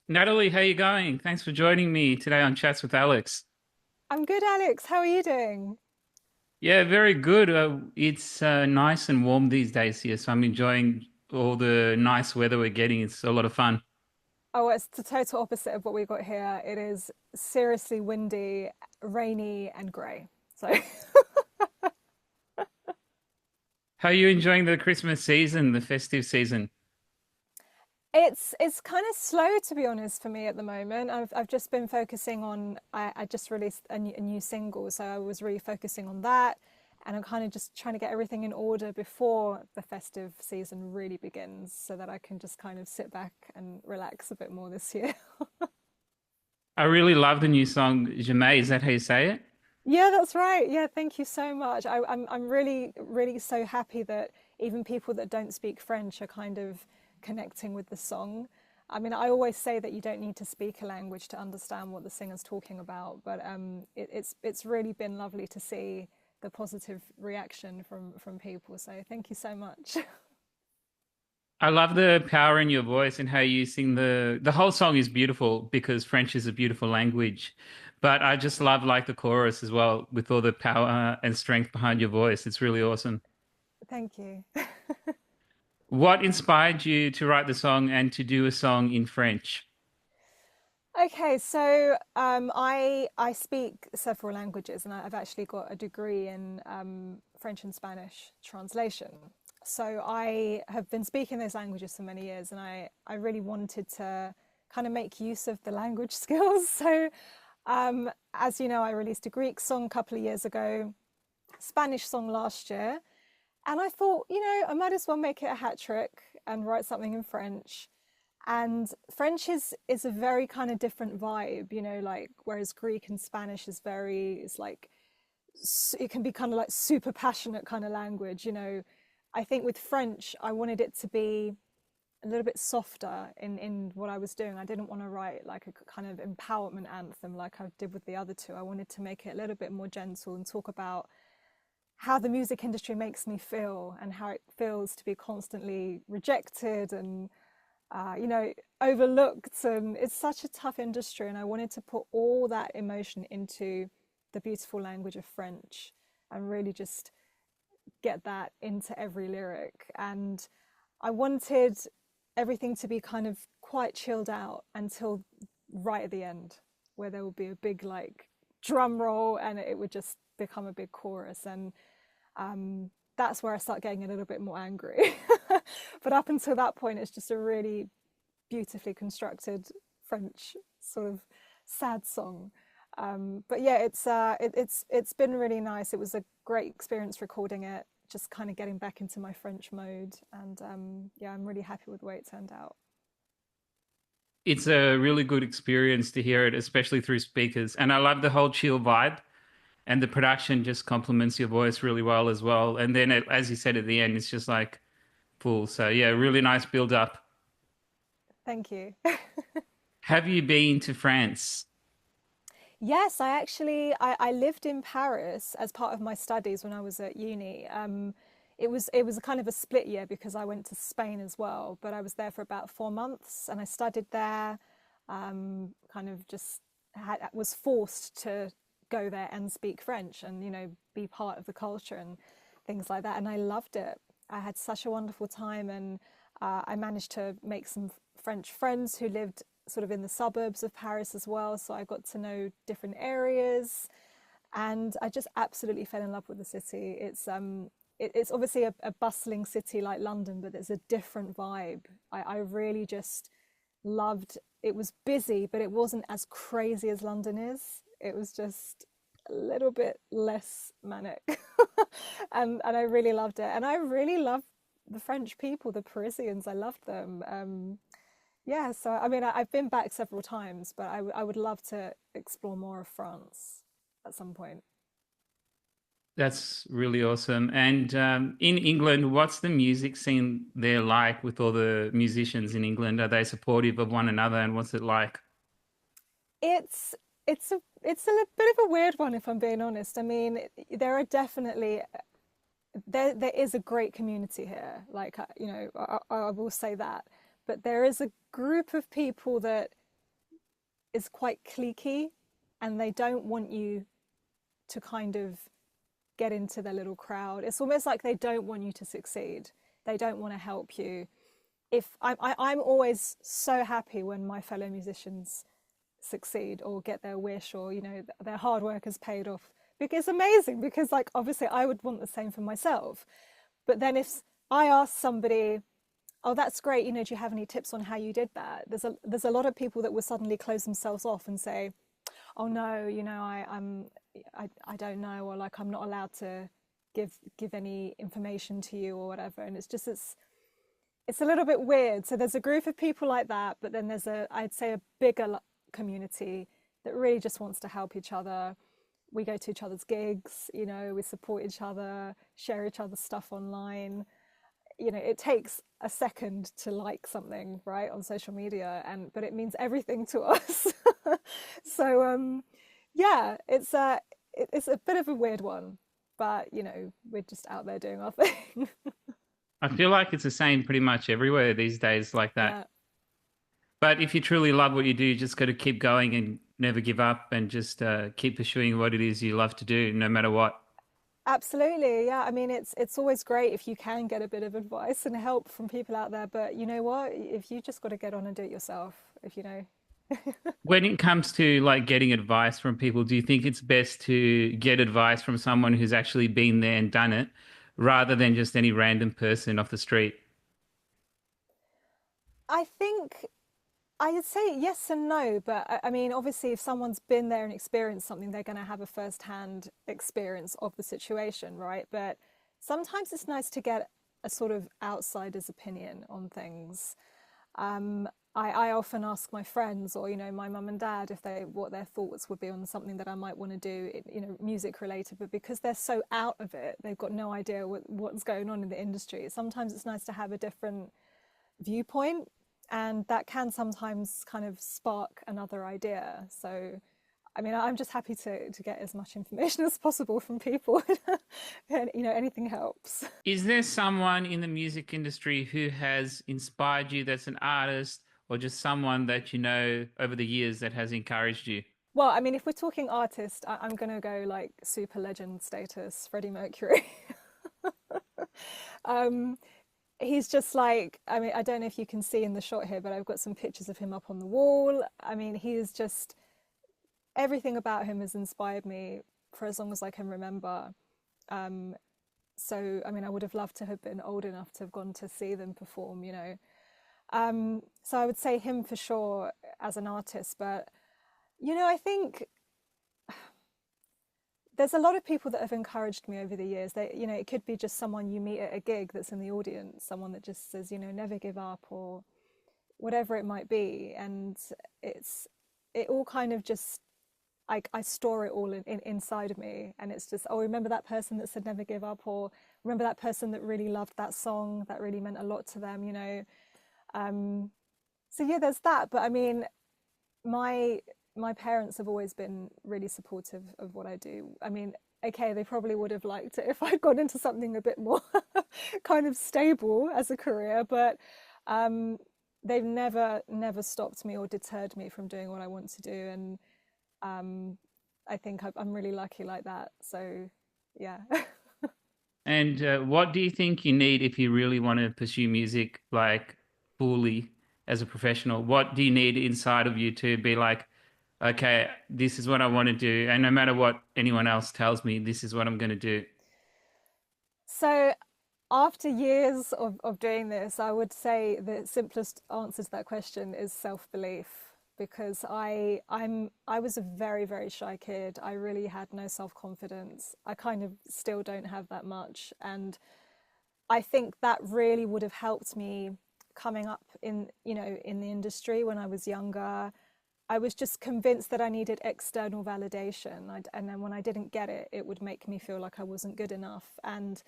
Natalie, how you going? Thanks for joining me today on Chats with Alex. I'm good, Alex. How are you doing? Yeah, very good. It's nice and warm these days here, so I'm enjoying all the nice weather we're getting. It's a lot of fun. Oh, it's the total opposite of what we got here. It is seriously windy, rainy, and grey. So How are you enjoying the Christmas season, the festive season? it's kind of slow, to be honest, for me at the moment. I've just been focusing on. I just released a new single, so I was really focusing on that, and I'm kind of just trying to get everything in order before the festive season really begins, so that I can just kind of sit back and relax a bit more this year. I really love the new song Jamais. Is that how you say it? Yeah, that's right. Yeah, thank you so much. I'm really, really so happy that even people that don't speak French are kind of connecting with the song. I mean, I always say that you don't need to speak a language to understand what the singer's talking about, but it's really been lovely to see the positive reaction from people. So thank you so much. I love the power in your voice and how you sing the whole song is beautiful because French is a beautiful language. But I just love like the chorus as well with all the power and strength behind your voice. It's really awesome. Thank you. What inspired you to write the song and to do a song in French? Okay, so I speak several languages, and I've actually got a degree in French and Spanish translation. So I have been speaking those languages for many years, and I really wanted to kind of make use of the language skills. So as you know, I released a Greek song a couple of years ago, Spanish song last year, and I thought, I might as well make it a hat trick and write something in French. And French is a very kind of different vibe, like whereas Greek and Spanish is very, it's like it can be kind of like super passionate kind of language. I think with French, I wanted it to be a little bit softer in what I was doing. I didn't want to write like a kind of empowerment anthem like I did with the other two. I wanted to make it a little bit more gentle and talk about how the music industry makes me feel and how it feels to be constantly rejected and overlooked. And it's such a tough industry. And I wanted to put all that emotion into the beautiful language of French and really just get that into every lyric. And I wanted everything to be kind of quite chilled out until right at the end, where there would be a big like drum roll and it would just become a big chorus. And that's where I start getting a little bit more angry. But up until that point, it's just a really beautifully constructed French sort of sad song. But yeah, it's been really nice. It was a great experience recording it, just kind of getting back into my French mode, and yeah, I'm really happy with the way it turned out. It's a really good experience to hear it, especially through speakers. And I love the whole chill vibe, and the production just complements your voice really well as well. And then, as you said at the end, it's just like full. So, yeah, really nice build up. Thank you. Have you been to France? Yes, I lived in Paris as part of my studies when I was at uni. It was a kind of a split year because I went to Spain as well, but I was there for about 4 months and I studied there. Kind of just was forced to go there and speak French and be part of the culture and things like that. And I loved it. I had such a wonderful time, and I managed to make some French friends who lived sort of in the suburbs of Paris as well. So I got to know different areas, and I just absolutely fell in love with the city. It's obviously a bustling city like London, but there's a different vibe. I really just loved. It was busy, but it wasn't as crazy as London is. It was just a little bit less manic, and I really loved it. And I really loved the French people, the Parisians. I loved them. Yeah, so I mean, I've been back several times, but I would love to explore more of France at some point. That's really awesome. And in England, what's the music scene there like with all the musicians in England? Are they supportive of one another, and what's it like? It's it's a bit of a weird one, if I'm being honest. I mean, there are definitely there is a great community here. Like I will say that, but there is a group of people that is quite cliquey, and they don't want you to kind of get into their little crowd. It's almost like they don't want you to succeed. They don't want to help you. If I'm always so happy when my fellow musicians succeed or get their wish, or their hard work has paid off, because it's amazing, because like obviously I would want the same for myself. But then if I ask somebody, oh, that's great, do you have any tips on how you did that, there's a lot of people that will suddenly close themselves off and say, oh no, I don't know, or like I'm not allowed to give any information to you or whatever. And it's a little bit weird. So there's a group of people like that, but then there's I'd say a bigger community that really just wants to help each other. We go to each other's gigs, we support each other, share each other's stuff online. It takes a second to like something, right, on social media, but it means everything to us. So yeah, it's a bit of a weird one, but we're just out there doing our thing. I feel like it's the same pretty much everywhere these days, like that. Yeah. But if you truly love what you do, you just got to keep going and never give up, and just keep pursuing what it is you love to do, no matter what. Absolutely. Yeah. I mean, it's always great if you can get a bit of advice and help from people out there, but you know what? If you just got to get on and do it yourself, if you know. When it comes to like getting advice from people, do you think it's best to get advice from someone who's actually been there and done it, rather than just any random person off the street? I think I'd say yes and no, but I mean, obviously, if someone's been there and experienced something, they're going to have a first-hand experience of the situation, right? But sometimes it's nice to get a sort of outsider's opinion on things. Um, I often ask my friends, or my mum and dad, if they what their thoughts would be on something that I might want to do, music related. But because they're so out of it, they've got no idea what's going on in the industry. Sometimes it's nice to have a different viewpoint, and that can sometimes kind of spark another idea. So I mean, I'm just happy to get as much information as possible from people. And anything helps. Is there someone in the music industry who has inspired you, that's an artist, or just someone that you know over the years that has encouraged you? Well, I mean, if we're talking artist, I'm gonna go like super legend status, Freddie Mercury. um, he's just like, I mean, I don't know if you can see in the shot here, but I've got some pictures of him up on the wall. I mean, he is just, everything about him has inspired me for as long as I can remember. Um, so, I mean, I would have loved to have been old enough to have gone to see them perform. So I would say him for sure as an artist. But, I think there's a lot of people that have encouraged me over the years. It could be just someone you meet at a gig that's in the audience, someone that just says, never give up, or whatever it might be. And it all kind of just, I store it all inside of me, and it's just, oh, remember that person that said never give up, or remember that person that really loved that song, that really meant a lot to them. So yeah, there's that. But I mean, my parents have always been really supportive of what I do. I mean, okay, they probably would have liked it if I'd gone into something a bit more kind of stable as a career, but they've never stopped me or deterred me from doing what I want to do. And I think I'm really lucky like that. So, yeah. And what do you think you need if you really want to pursue music like fully as a professional? What do you need inside of you to be like, okay, this is what I want to do, and no matter what anyone else tells me, this is what I'm going to do? So, after years of doing this, I would say the simplest answer to that question is self-belief, because I was a very, very shy kid. I really had no self-confidence. I kind of still don't have that much. And I think that really would have helped me coming up in the industry when I was younger. I was just convinced that I needed external validation. And then when I didn't get it, it would make me feel like I wasn't good enough. And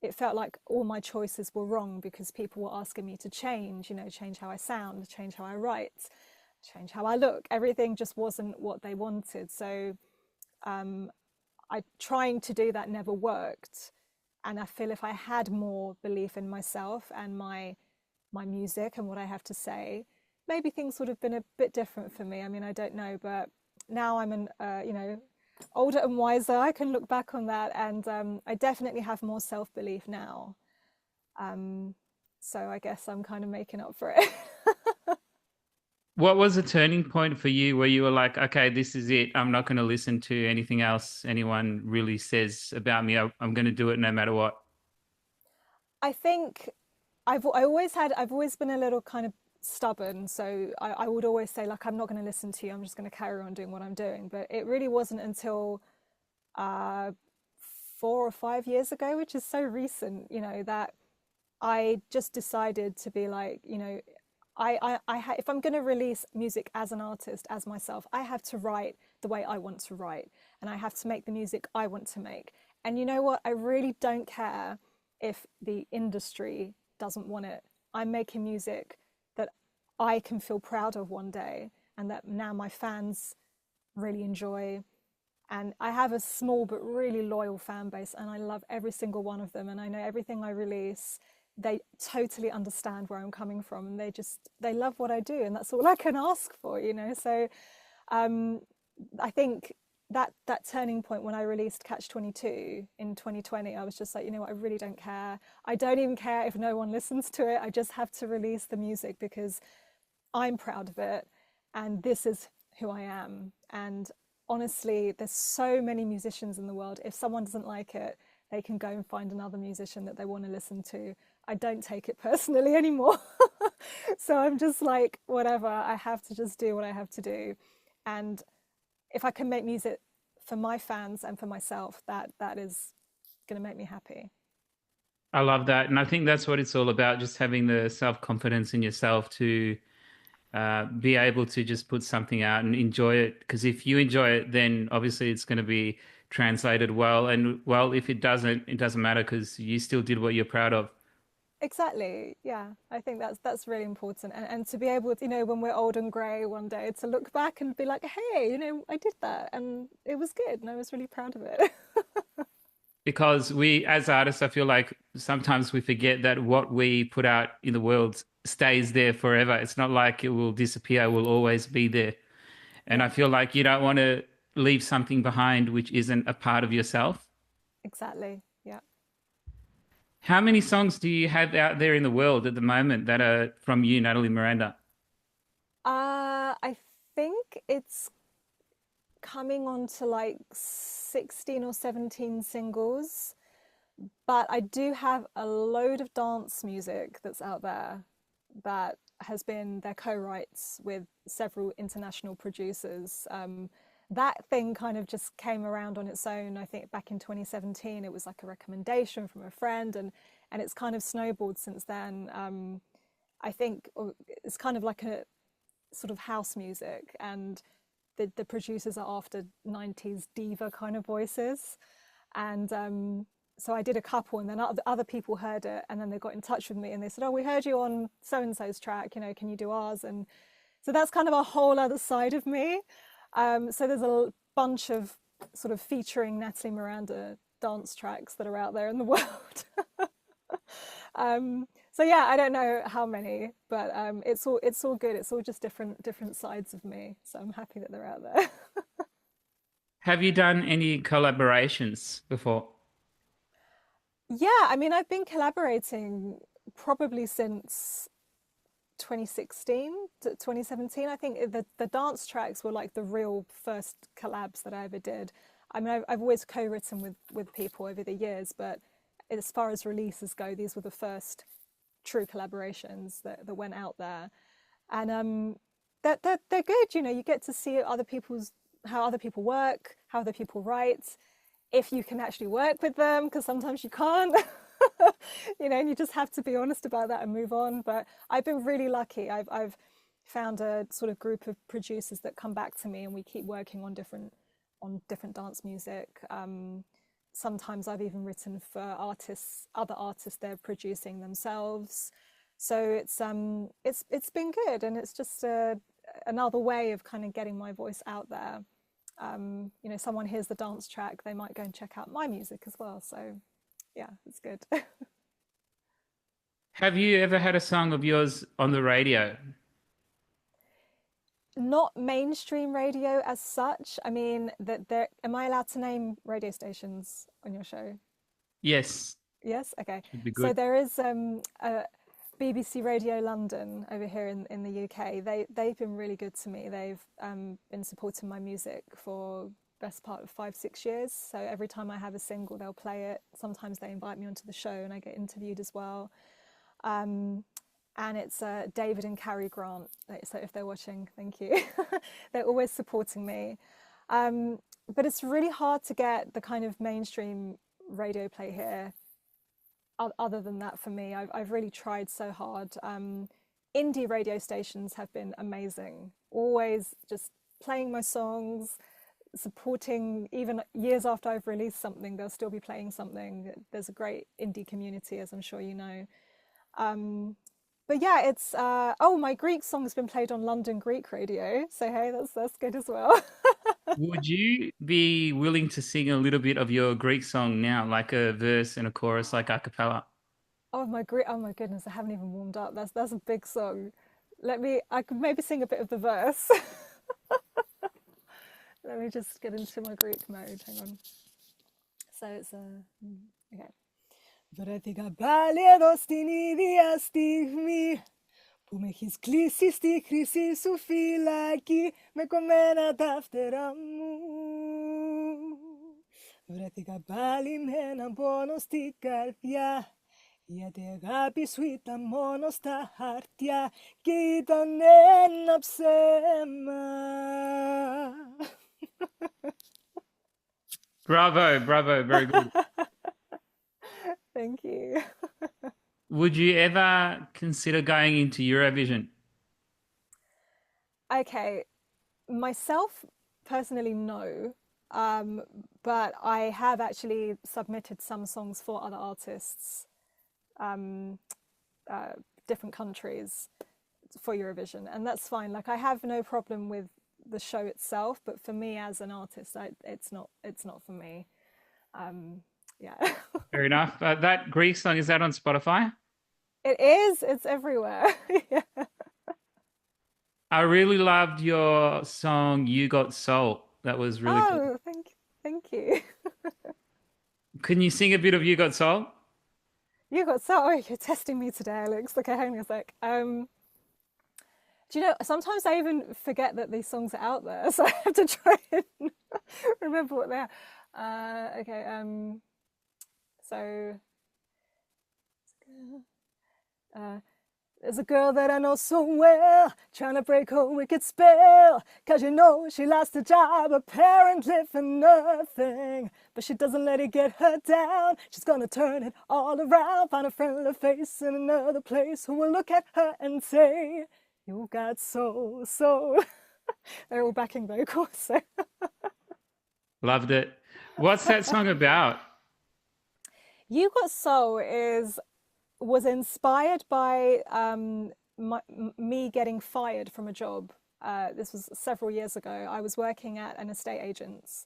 it felt like all my choices were wrong because people were asking me to change, change how I sound, change how I write, change how I look. Everything just wasn't what they wanted. So I trying to do that never worked. And I feel if I had more belief in myself and my music and what I have to say, maybe things would have been a bit different for me. I mean, I don't know, but now I'm older and wiser. I can look back on that, and I definitely have more self-belief now. Um, so I guess I'm kind of making up for it. What was a turning point for you where you were like, okay, this is it. I'm not going to listen to anything else anyone really says about me. I'm going to do it no matter what. I think I've always been a little kind of stubborn, so I would always say like I'm not going to listen to you. I'm just going to carry on doing what I'm doing. But it really wasn't until uh, 4 or 5 years ago, which is so recent, that I just decided to be like, if I'm going to release music as an artist, as myself, I have to write the way I want to write, and I have to make the music I want to make. And you know what? I really don't care if the industry doesn't want it. I'm making music that I can feel proud of one day, and that now my fans really enjoy. And I have a small but really loyal fan base, and I love every single one of them. And I know everything I release, they totally understand where I'm coming from, and they love what I do, and that's all I can ask for. So um, I think that turning point when I released Catch 22 in 2020, I was just like, you know what, I really don't care. I don't even care if no one listens to it. I just have to release the music because I'm proud of it, and this is who I am. And honestly, there's so many musicians in the world. If someone doesn't like it, they can go and find another musician that they want to listen to. I don't take it personally anymore. So I'm just like, whatever, I have to just do what I have to do. And if I can make music for my fans and for myself, that is going to make me happy. I love that. And I think that's what it's all about, just having the self-confidence in yourself to be able to just put something out and enjoy it. Because if you enjoy it, then obviously it's going to be translated well. And well, if it doesn't, it doesn't matter because you still did what you're proud of. Exactly. Yeah. I think that's really important. And to be able to, when we're old and grey one day, to look back and be like, hey, I did that and it was good and I was really proud of it. Because we, as artists, I feel like sometimes we forget that what we put out in the world stays there forever. It's not like it will disappear, it will always be there. And Yeah, I feel like you don't want to leave something behind which isn't a part of yourself. exactly. Yeah. How many songs do you have out there in the world at the moment that are from you, Nathalie Miranda? I think it's coming on to like 16 or 17 singles, but I do have a load of dance music that's out there that has been their co-writes with several international producers. That thing kind of just came around on its own. I think back in 2017, it was like a recommendation from a friend, and it's kind of snowballed since then. I think it's kind of like a sort of house music, and the producers are after 90s diva kind of voices. And so I did a couple, and then other people heard it, and then they got in touch with me and they said, "Oh, we heard you on so and so's track. Can you do ours?" And so that's kind of a whole other side of me. So there's a bunch of sort of featuring Nathalie Miranda dance tracks that are out there in the world. So yeah, I don't know how many, but it's all good. It's all just different sides of me. So I'm happy that they're out there. Have you done any collaborations before? Yeah, I mean, I've been collaborating probably since 2016 to 2017. I think the dance tracks were like the real first collabs that I ever did. I mean, I've always co-written with people over the years, but as far as releases go, these were the first true collaborations that went out there. And they're good. You get to see how other people work, how other people write, if you can actually work with them, because sometimes you can't. And you just have to be honest about that and move on. But I've been really lucky. I've found a sort of group of producers that come back to me, and we keep working on different dance music. Sometimes I've even written for other artists they're producing themselves. So it's been good, and it's just another way of kind of getting my voice out there. Someone hears the dance track, they might go and check out my music as well. So yeah, it's good. Have you ever had a song of yours on the radio? Not mainstream radio as such. I mean, that there. Am I allowed to name radio stations on your show? Yes, Yes. Okay. should be So good. there is a BBC Radio London over here in the UK. They've been really good to me. They've been supporting my music for best part of 5 6 years. So every time I have a single, they'll play it. Sometimes they invite me onto the show and I get interviewed as well. Um, and it's David and Carrie Grant. So if they're watching, thank you. They're always supporting me. Um, but it's really hard to get the kind of mainstream radio play here. Other than that, for me, I've really tried so hard. Indie radio stations have been amazing. Always just playing my songs, supporting, even years after I've released something, they'll still be playing something. There's a great indie community, as I'm sure you know. Um, but yeah, it's oh, my Greek song has been played on London Greek radio, so hey, that's good as well. Would you be willing to sing a little bit of your Greek song now, like a verse and a chorus, like a cappella? Oh my Greek, oh my goodness, I haven't even warmed up. That's a big song. I could maybe sing a bit of the verse. Let me just get into my Greek mode. Hang on. So it's okay. Βρέθηκα πάλι εδώ στην ίδια στιγμή που με έχεις κλείσει στη χρυσή σου φυλακή με κομμένα τα φτερά μου. Βρέθηκα πάλι με έναν πόνο στη καρδιά γιατί η αγάπη σου ήταν μόνο στα χαρτιά και ήταν ένα ψέμα. Bravo, bravo, very good. Thank you. Would you ever consider going into Eurovision? Okay, myself personally, no. But I have actually submitted some songs for other artists, um, different countries for Eurovision, and that's fine. Like I have no problem with the show itself, but for me as an artist, it's not for me. Yeah, Fair enough. That Greek song, is that on Spotify? it is. It's everywhere. Yeah. I really loved your song "You Got Soul." That was really cool. Oh, thank you. Can you sing a bit of "You Got Soul"? You got so. Oh, you're testing me today, Alex. Okay, hang on a sec. Do you know, sometimes I even forget that these songs are out there, so I have to try and remember what they are. Okay, so uh, there's a girl that I know so well, trying to break her wicked spell. Cause you know she lost her job apparently for nothing. But she doesn't let it get her down. She's gonna turn it all around, find a friendly face in another place who will look at her and say, you got soul, soul. They're all backing vocals. So. Loved it. What's that song about? You Got Soul was inspired by me getting fired from a job. This was several years ago. I was working at an estate agent's,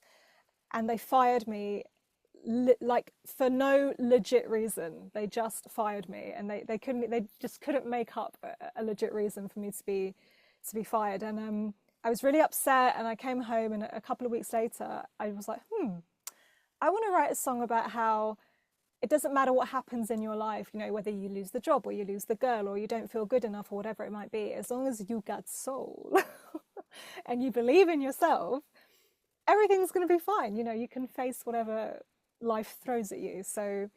and they fired me like for no legit reason. They just fired me, and they just couldn't make up a legit reason for me to be fired. And I was really upset, and I came home, and a couple of weeks later, I was like, I want to write a song about how it doesn't matter what happens in your life, you know, whether you lose the job or you lose the girl or you don't feel good enough or whatever it might be, as long as you got soul and you believe in yourself, everything's going to be fine. You know, you can face whatever life throws at you. So,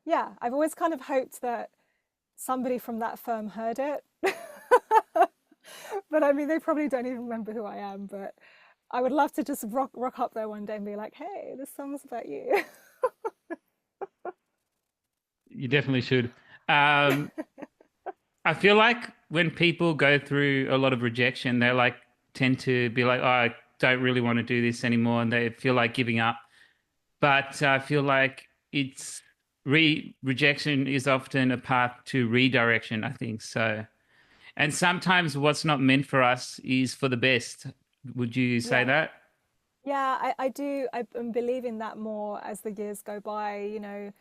yeah, I've always kind of hoped that somebody from that firm heard it. But I mean, they probably don't even remember who I am, but I would love to just rock up there one day and be like, hey, this song's about you. You definitely should. I feel like when people go through a lot of rejection, they like tend to be like, oh, I don't really want to do this anymore, and they feel like giving up. But I feel like it's rejection is often a path to redirection, I think so. And sometimes what's not meant for us is for the best. Would you say Yeah. that? Yeah, I do. I'm believing that more as the years go by. You know,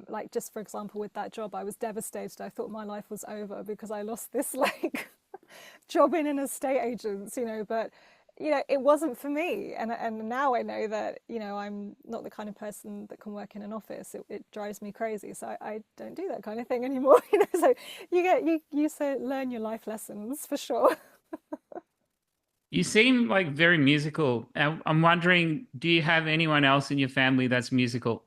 like just for example, with that job, I was devastated. I thought my life was over because I lost this like jobbing in estate agents, but it wasn't for me. And now I know that, I'm not the kind of person that can work in an office. It drives me crazy. So I don't do that kind of thing anymore. So you learn your life lessons for sure. You seem like very musical. I'm wondering, do you have anyone else in your family that's musical?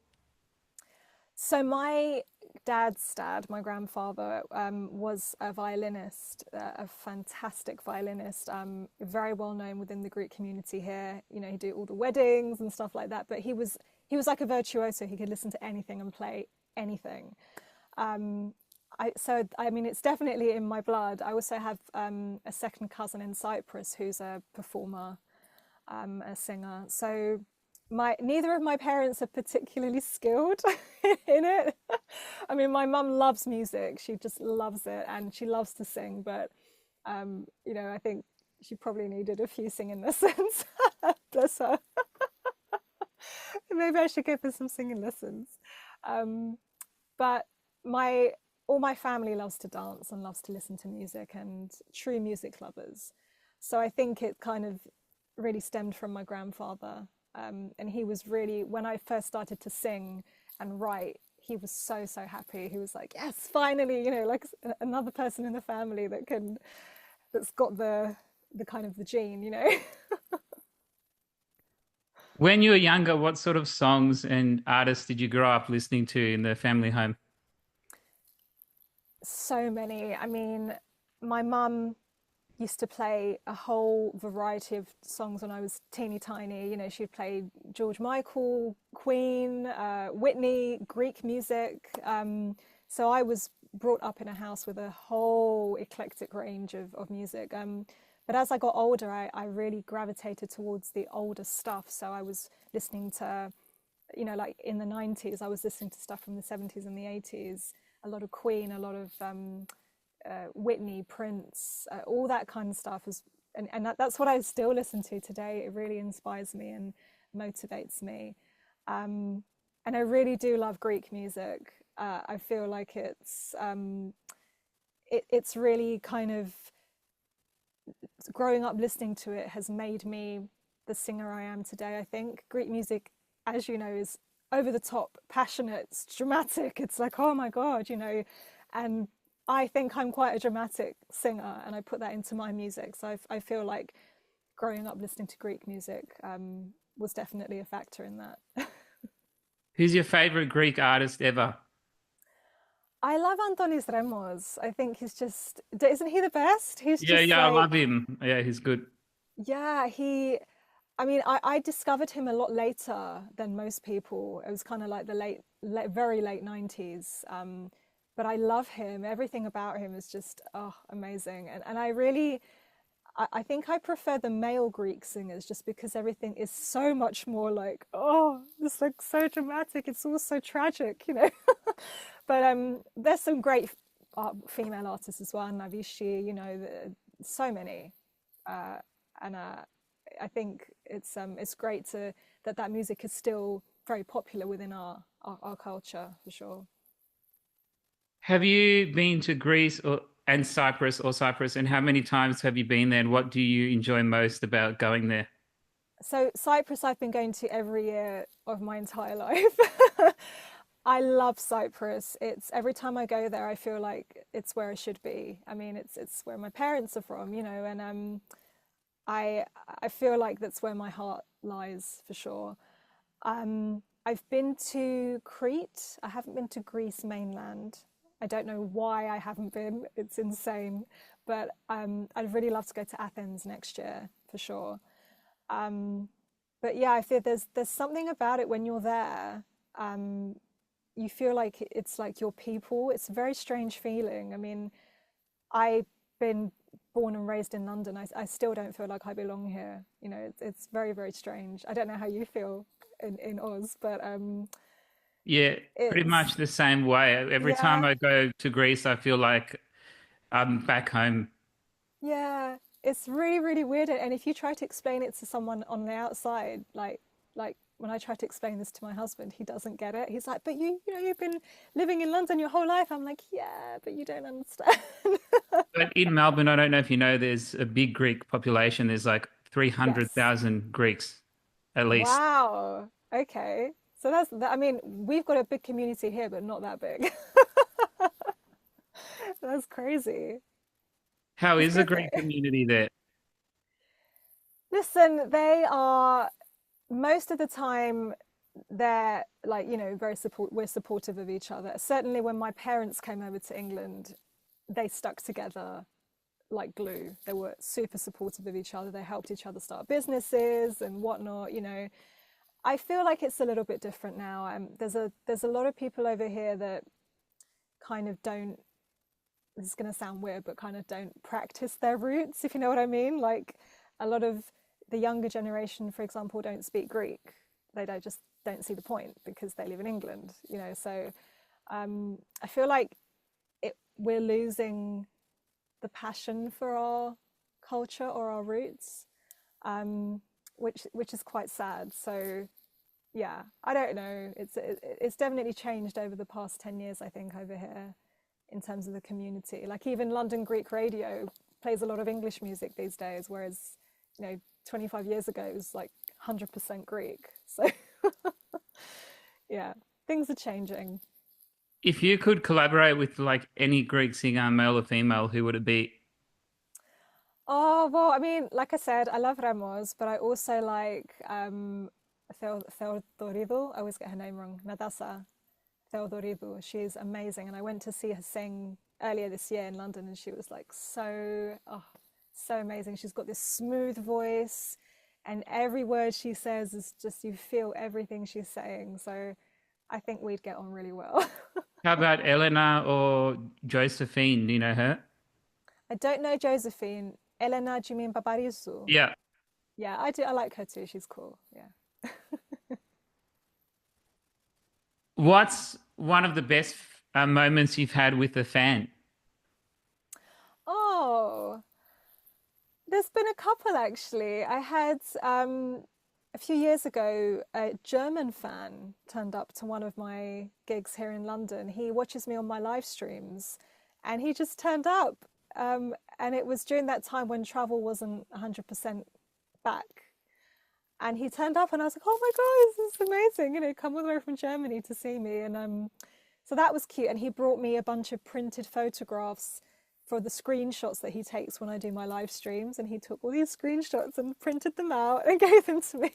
So my dad's dad, my grandfather, was a violinist, a fantastic violinist, very well known within the Greek community here. He did all the weddings and stuff like that. But he was like a virtuoso. He could listen to anything and play anything. I mean, it's definitely in my blood. I also have a second cousin in Cyprus who's a performer, a singer. So neither of my parents are particularly skilled in it. I mean, my mum loves music; she just loves it, and she loves to sing. But I think she probably needed a few singing lessons. Bless her. Maybe I should give her some singing lessons. Um, but my all my family loves to dance and loves to listen to music and true music lovers. So I think it kind of really stemmed from my grandfather. And he was really, when I first started to sing and write, he was so, so happy. He was like, yes, finally, like another person in the family that's got the kind of the gene. When you were younger, what sort of songs and artists did you grow up listening to in the family home? So many. I mean, my mum used to play a whole variety of songs when I was teeny tiny. She'd play George Michael, Queen, Whitney, Greek music. So I was brought up in a house with a whole eclectic range of music. But as I got older, I really gravitated towards the older stuff. So I was listening to, like in the 90s, I was listening to stuff from the 70s and the 80s, a lot of Queen, a lot of Whitney, Prince, all that kind of stuff is, and that's what I still listen to today. It really inspires me and motivates me, and I really do love Greek music. I feel like it's really kind of, growing up listening to it has made me the singer I am today. I think Greek music, as you know, is over the top, passionate, it's dramatic. It's like, oh my God, and I think I'm quite a dramatic singer, and I put that into my music. So I feel like growing up listening to Greek music was definitely a factor in that. Who's your favorite Greek artist ever? I love Antonis Remos. I think isn't he the best? He's Yeah, just yeah, I love like, him. Yeah, he's good. yeah, I mean, I discovered him a lot later than most people. It was kind of like the very late 90s. But I love him. Everything about him is just, oh, amazing. And I think I prefer the male Greek singers just because everything is so much more like, oh, it's like so dramatic. It's all so tragic. But there's some great female artists as well, Navishi, so many. Uh, and I think it's great that music is still very popular within our culture for sure. Have you been to Greece and Cyprus, and how many times have you been there, and what do you enjoy most about going there? So Cyprus, I've been going to every year of my entire life. I love Cyprus. It's every time I go there, I feel like it's where I should be. I mean, it's where my parents are from, and I I feel like that's where my heart lies for sure. I've been to Crete. I haven't been to Greece mainland. I don't know why I haven't been. It's insane, but I'd really love to go to Athens next year for sure. Um, but yeah, I feel there's something about it when you're there. Um, you feel like it's like your people. It's a very strange feeling. I mean, I've been born and raised in London. I still don't feel like I belong here. It's very, very strange. I don't know how you feel in Oz, but Yeah, pretty it's, much the same way. Every time yeah, I go to Greece, I feel like I'm back home. yeah. It's really, really weird. And if you try to explain it to someone on the outside, like when I try to explain this to my husband, he doesn't get it. He's like, but you've been living in London your whole life. I'm like, yeah, but you don't understand. But in Melbourne, I don't know if you know, there's a big Greek population. There's like Yes. 300,000 Greeks at least. Wow. Okay. So that's that. I mean, we've got a big community here, but not that big. That's crazy. How It's is the good though. Greek community there? Listen, they are most of the time they're like, very we're supportive of each other. Certainly when my parents came over to England, they stuck together like glue. They were super supportive of each other. They helped each other start businesses and whatnot. I feel like it's a little bit different now. There's a lot of people over here that kind of don't. This is going to sound weird, but kind of don't practice their roots, if you know what I mean. Like a lot of the younger generation, for example, don't speak Greek. They don't see the point because they live in England. So I feel like we're losing the passion for our culture or our roots, um, which is quite sad. So yeah, I don't know. It's definitely changed over the past 10 years. I think over here in terms of the community. Like even London Greek radio plays a lot of English music these days, whereas 25 years ago it was like 100% Greek. So yeah, things are changing. If you could collaborate with like any Greek singer, male or female, who would it be? Oh, well, I mean, like I said, I love Ramos, but I also like Theodoridou. I always get her name wrong. Nadasa Theodoridou. She's amazing. And I went to see her sing earlier this year in London, and she was like so amazing. She's got this smooth voice, and every word she says is just, you feel everything she's saying. So I think we'd get on really well. How about Elena or Josephine? Do you know her? I don't know Josephine. Elena, do you mean Babarisu? Yeah. Yeah, I do. I like her too. She's cool. Yeah. What's one of the best moments you've had with a fan? Oh, there's been a couple actually. I had a few years ago a German fan turned up to one of my gigs here in London. He watches me on my live streams, and he just turned up. And it was during that time when travel wasn't 100% back. And he turned up, and I was like, "Oh my god, this is amazing! Come all the way from Germany to see me." And so that was cute. And he brought me a bunch of printed photographs for the screenshots that he takes when I do my live streams. And he took all these screenshots and printed them out and gave them to me.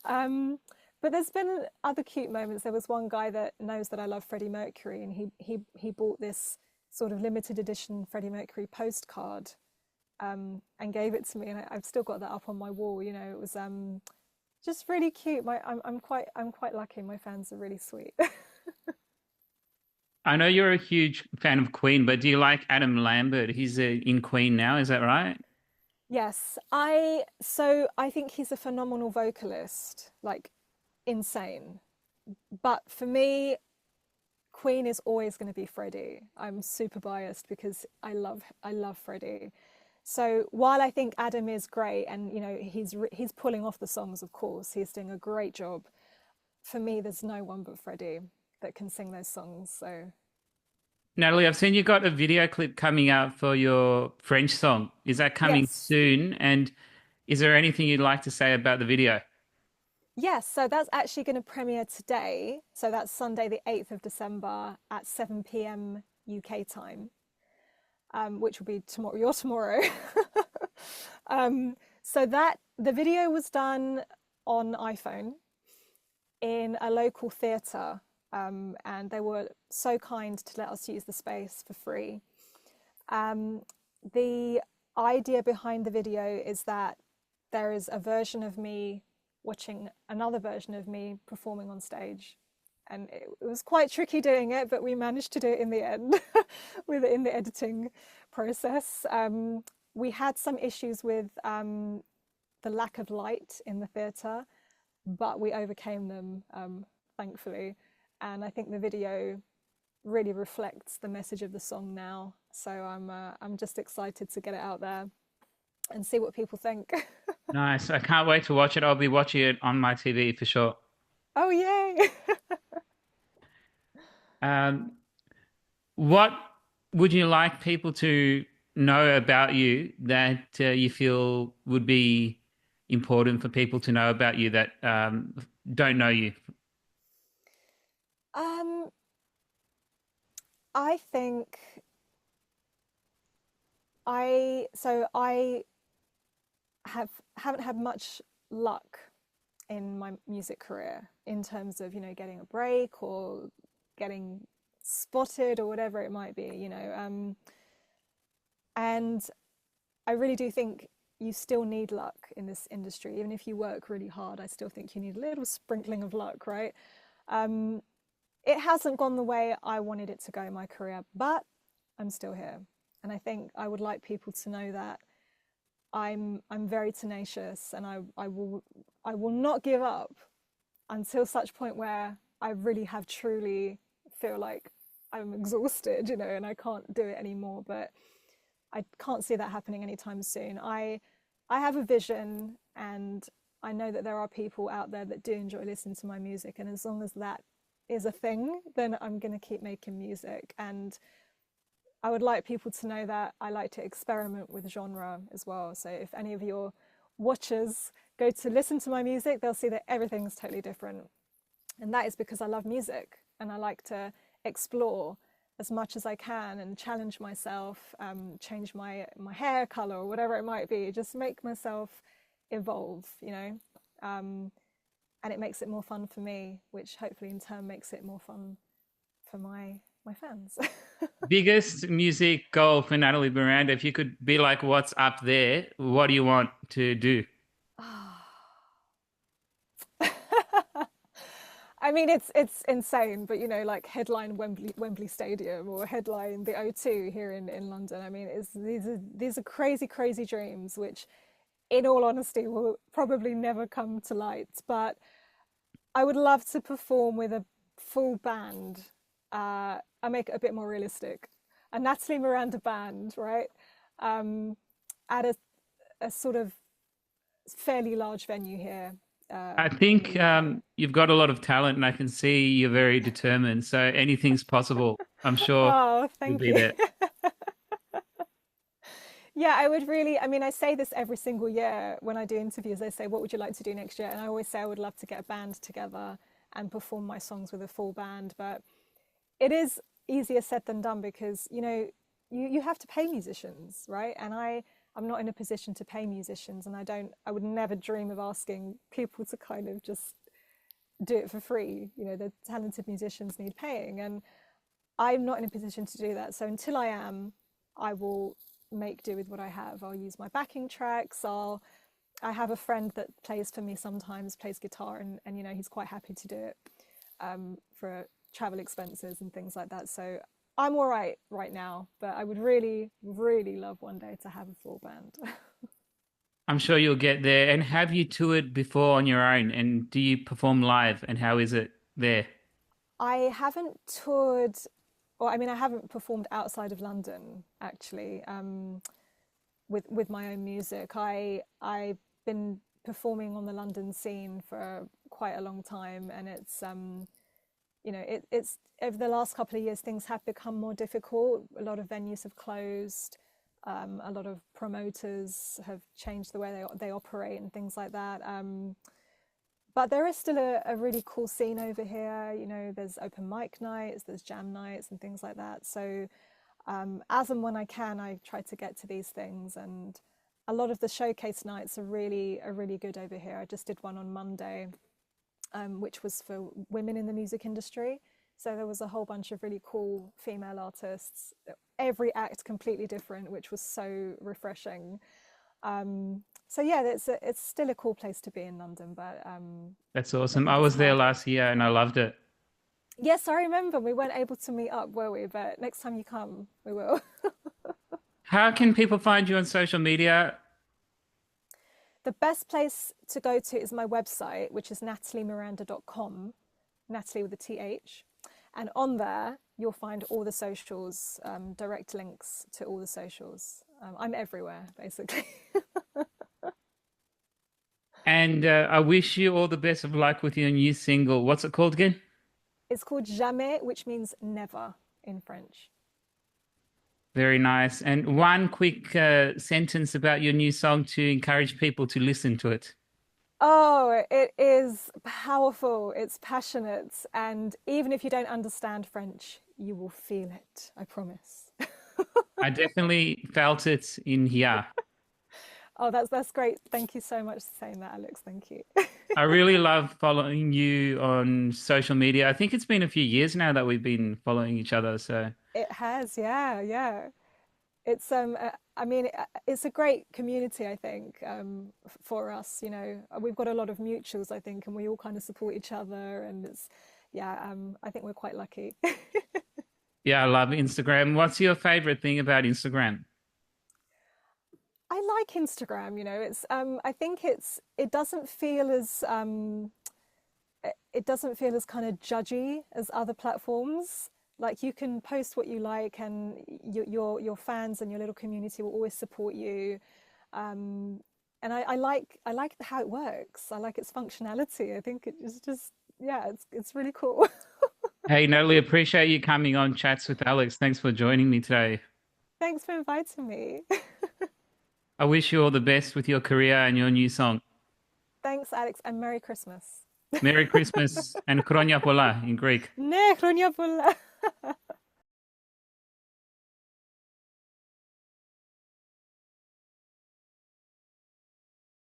um, but there's been other cute moments. There was one guy that knows that I love Freddie Mercury, and he bought this sort of limited edition Freddie Mercury postcard, and gave it to me, and I've still got that up on my wall. It was just really cute. I'm quite lucky. My fans are really sweet. I know you're a huge fan of Queen, but do you like Adam Lambert? He's in Queen now, is that right? Yes, I think he's a phenomenal vocalist, like insane. But for me, Queen is always going to be Freddie. I'm super biased because I love Freddie. So while I think Adam is great, and he's pulling off the songs, of course, he's doing a great job. For me, there's no one but Freddie that can sing those songs. So Natalie, I've seen you got a video clip coming out for your French song. Is that coming yes, soon? And is there anything you'd like to say about the video? yes. So that's actually going to premiere today. So that's Sunday, the 8th of December at 7 p.m. UK time, which will be tomorrow. Your tomorrow. So that the video was done on iPhone in a local theatre, and they were so kind to let us use the space for free. Um, the idea behind the video is that there is a version of me watching another version of me performing on stage. And it was quite tricky doing it, but we managed to do it in the end in the editing process. We had some issues with the lack of light in the theatre, but we overcame them, thankfully. And I think the video really reflects the message of the song now. So I'm just excited to get it out there and see what people think. Nice. I can't wait to watch it. I'll be watching it on my TV for sure. Oh, yay! Um, what would you like people to know about you that you feel would be important for people to know about you that don't know you? Um, I think I haven't had much luck in my music career in terms of, getting a break or getting spotted or whatever it might be. And I really do think you still need luck in this industry. Even if you work really hard, I still think you need a little sprinkling of luck, right? Um, it hasn't gone the way I wanted it to go in my career, but I'm still here. And I think I would like people to know that I'm very tenacious, and I will not give up until such point where I really have truly feel like I'm exhausted, and I can't do it anymore. But I can't see that happening anytime soon. I have a vision, and I know that there are people out there that do enjoy listening to my music, and as long as that is a thing, then I'm going to keep making music. And I would like people to know that I like to experiment with genre as well. So if any of your watchers go to listen to my music, they'll see that everything's totally different. And that is because I love music and I like to explore as much as I can and challenge myself, change my hair color or whatever it might be, just make myself evolve. And it makes it more fun for me, which hopefully in turn makes it more fun for my fans. Biggest music goal for Nathalie Miranda, if you could be like what's up there, what do you want to do? I mean, it's insane, but like headline Wembley Stadium or headline the O2 here in London. I mean, these are crazy, crazy dreams, which, in all honesty, will probably never come to light. But I would love to perform with a full band. I make it a bit more realistic. A Nathalie Miranda band, right? Um, at a sort of fairly large venue here I in the think UK. you've got a lot of talent, and I can see you're very determined. So anything's possible. I'm sure Oh, you'll thank be you. there. Yeah, I would really, I mean, I say this every single year when I do interviews. They say, what would you like to do next year? And I always say I would love to get a band together and perform my songs with a full band. But it is easier said than done because, you have to pay musicians, right? And I'm not in a position to pay musicians, and I would never dream of asking people to kind of just do it for free. The talented musicians need paying, and I'm not in a position to do that. So until I am, I will make do with what I have. I'll use my backing tracks. I have a friend that plays for me sometimes, plays guitar, and he's quite happy to do it for travel expenses and things like that. So I'm all right now, but I would really, really love one day to have a full band. I'm sure you'll get there. And have you toured before on your own? And do you perform live? And how is it there? I haven't toured, or I mean, I haven't performed outside of London actually. With my own music. I've been performing on the London scene for quite a long time, and it's over the last couple of years things have become more difficult. A lot of venues have closed. A lot of promoters have changed the way they operate and things like that. But there is still a really cool scene over here. There's open mic nights, there's jam nights and things like that. So as and when I can, I try to get to these things. And a lot of the showcase nights are really good over here. I just did one on Monday, which was for women in the music industry. So there was a whole bunch of really cool female artists. Every act completely different, which was so refreshing. So yeah, it's still a cool place to be in London, but That's I awesome. I think it's was there harder. last year and I loved it. Yes, I remember we weren't able to meet up, were we? But next time you come, we will. How can people find you on social media? The best place to go to is my website, which is nataliemiranda.com, Natalie with a TH. And on there, you'll find all the socials, direct links to all the socials. I'm everywhere, basically. And I wish you all the best of luck with your new single. What's it called again? It's called Jamais, which means never in French. Very nice. And one quick sentence about your new song to encourage people to listen to it. Oh, it is powerful, it's passionate, and even if you don't understand French, you will feel it, I promise. I definitely felt it in here. Oh, that's great. Thank you so much for saying that, Alex. Thank you. I really love following you on social media. I think it's been a few years now that we've been following each other. So It has, yeah, yeah. It's I mean, it's a great community, I think, for us. You know, we've got a lot of mutuals, I think, and we all kind of support each other, and it's yeah. I think we're quite lucky. yeah, I love Instagram. What's your favorite thing about Instagram? I like Instagram. You know, it's I think it doesn't feel as it doesn't feel as kind of judgy as other platforms. Like you can post what you like, and your fans and your little community will always support you. Um, and I like how it works. I like its functionality. I think it is just yeah, it's really cool. Hey, Natalie, appreciate you coming on Chats with Alex. Thanks for joining me today. Thanks for inviting me. I wish you all the best with your career and your new song. Thanks, Alex, and Merry Christmas. Merry Christmas and Kronia Pola in Greek. Ναι, χρόνια πολλά.